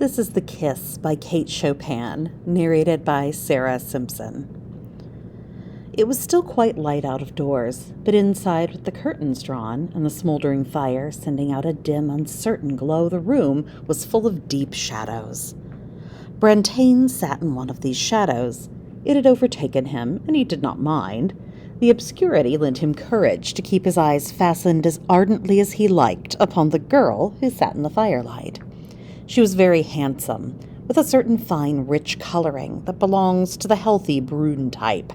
This is The Kiss by Kate Chopin, narrated by Sarah Simpson. It was still quite light out of doors, but inside, with the curtains drawn and the smoldering fire sending out a dim, uncertain glow, the room was full of deep shadows. Brantain sat in one of these shadows. It had overtaken him, and he did not mind. The obscurity lent him courage to keep his eyes fastened as ardently as he liked upon the girl who sat in the firelight. She was very handsome, with a certain fine, rich coloring that belongs to the healthy brune type.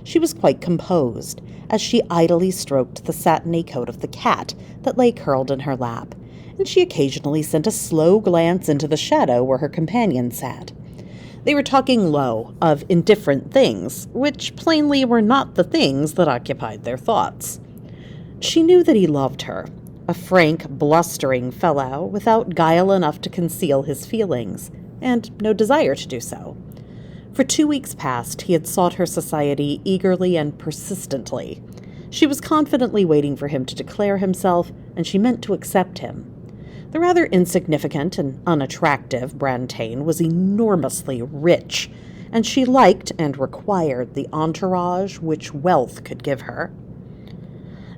She was quite composed, as she idly stroked the satiny coat of the cat that lay curled in her lap, and she occasionally sent a slow glance into the shadow where her companion sat. They were talking low of indifferent things, which plainly were not the things that occupied their thoughts. She knew that he loved her, a frank, blustering fellow without guile enough to conceal his feelings, and no desire to do so. For 2 weeks past, he had sought her society eagerly and persistently. She was confidently waiting for him to declare himself, and she meant to accept him. The rather insignificant and unattractive Brantain was enormously rich, and she liked and required the entourage which wealth could give her.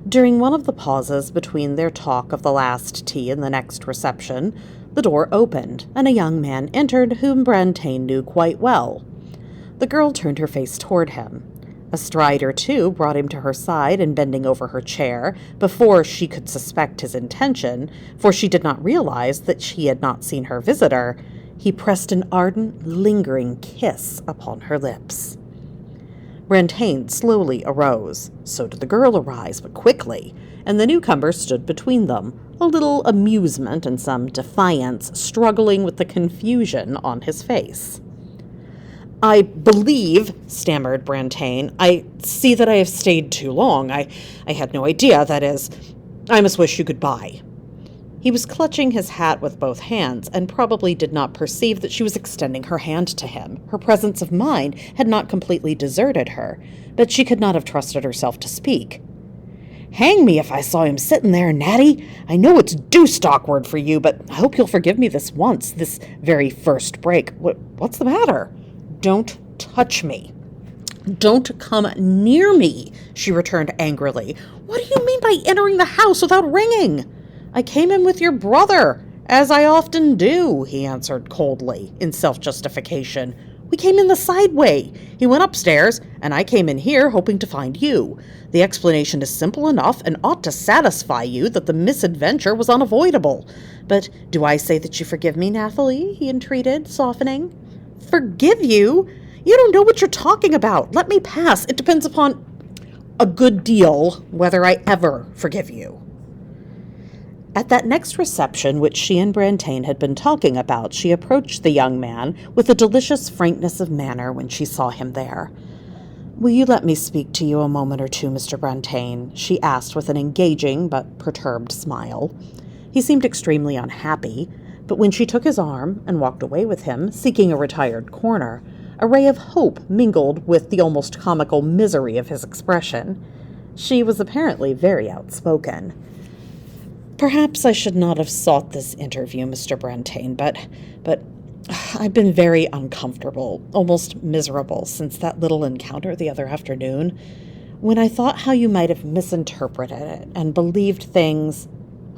During one of the pauses between their talk of the last tea and the next reception, the door opened, and a young man entered whom Brantain knew quite well. The girl turned her face toward him. A stride or two brought him to her side, and bending over her chair, before she could suspect his intention, for she did not realize that she had not seen her visitor, he pressed an ardent, lingering kiss upon her lips. Brantain slowly arose. So did the girl arise, but quickly, and the newcomer stood between them, a little amusement and some defiance struggling with the confusion on his face. "I believe," stammered Brantain, "I see that I have stayed too long. I had no idea, that is, I must wish you goodbye." He was clutching his hat with both hands, and probably did not perceive that she was extending her hand to him. Her presence of mind had not completely deserted her, but she could not have trusted herself to speak. "Hang me if I saw him sitting there, Natty. I know it's deuced awkward for you, but I hope you'll forgive me this once, this very first break. What's the matter?" "Don't touch me. Don't come near me," she returned angrily. "What do you mean by entering the house without ringing?" "I came in with your brother, as I often do," he answered coldly, in self-justification. "We came in the side way. He went upstairs, and I came in here hoping to find you. The explanation is simple enough and ought to satisfy you that the misadventure was unavoidable. But do I say that you forgive me, Nathalie?" he entreated, softening. "Forgive you? You don't know what you're talking about. Let me pass. It depends upon a good deal whether I ever forgive you." At that next reception which she and Brantain had been talking about, she approached the young man with a delicious frankness of manner when she saw him there. "Will you let me speak to you a moment or two, Mr. Brantain?" she asked with an engaging but perturbed smile. He seemed extremely unhappy, but when she took his arm and walked away with him, seeking a retired corner, a ray of hope mingled with the almost comical misery of his expression. She was apparently very outspoken. "Perhaps I should not have sought this interview, Mr. Brantain, but I've been very uncomfortable, almost miserable, since that little encounter the other afternoon, when I thought how you might have misinterpreted it and believed things."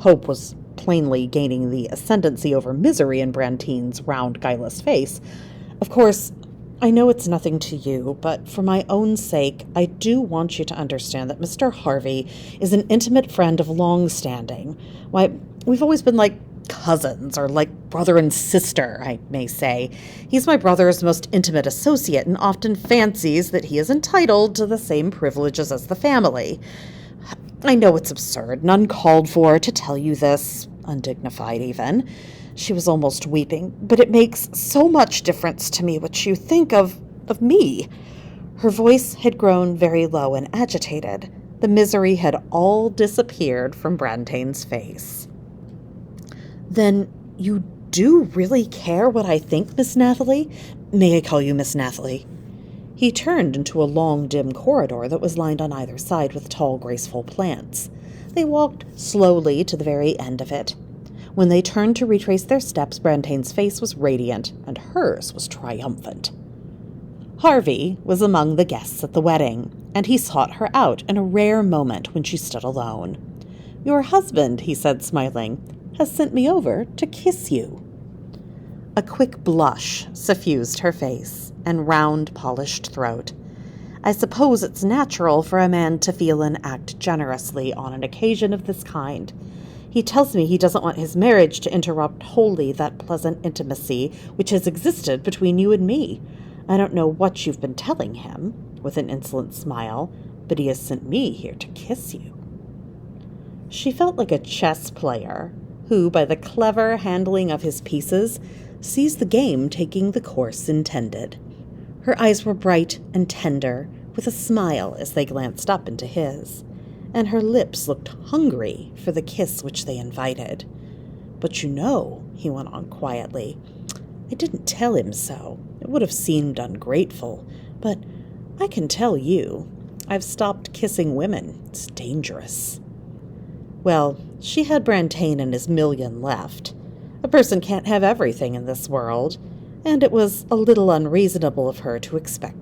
Hope was plainly gaining the ascendancy over misery in Brantain's round, guileless face. "Of course, I know it's nothing to you, but for my own sake, I do want you to understand that Mr. Harvey is an intimate friend of long standing. Why, we've always been like cousins, or like brother and sister, I may say. He's my brother's most intimate associate, and often fancies that he is entitled to the same privileges as the family. I know it's absurd and uncalled for to tell you this, undignified even." She was almost weeping. "But it makes so much difference to me what you think of me." Her voice had grown very low and agitated. The misery had all disappeared from Brantain's face. "Then you do really care what I think, Miss Nathalie? May I call you Miss Nathalie?" He turned into a long, dim corridor that was lined on either side with tall, graceful plants. They walked slowly to the very end of it. When they turned to retrace their steps, Brantain's face was radiant, and hers was triumphant. Harvey was among the guests at the wedding, and he sought her out in a rare moment when she stood alone. "Your husband," he said, smiling, "has sent me over to kiss you." A quick blush suffused her face and round, polished throat. "I suppose it's natural for a man to feel and act generously on an occasion of this kind. He tells me he doesn't want his marriage to interrupt wholly that pleasant intimacy which has existed between you and me. I don't know what you've been telling him," with an insolent smile, "but he has sent me here to kiss you." She felt like a chess player who, by the clever handling of his pieces, sees the game taking the course intended. Her eyes were bright and tender, with a smile as they glanced up into his, and her lips looked hungry for the kiss which they invited. "But you know," he went on quietly, "I didn't tell him so. It would have seemed ungrateful. But I can tell you, I've stopped kissing women. It's dangerous." Well, she had Brantain and his million left. A person can't have everything in this world, and it was a little unreasonable of her to expect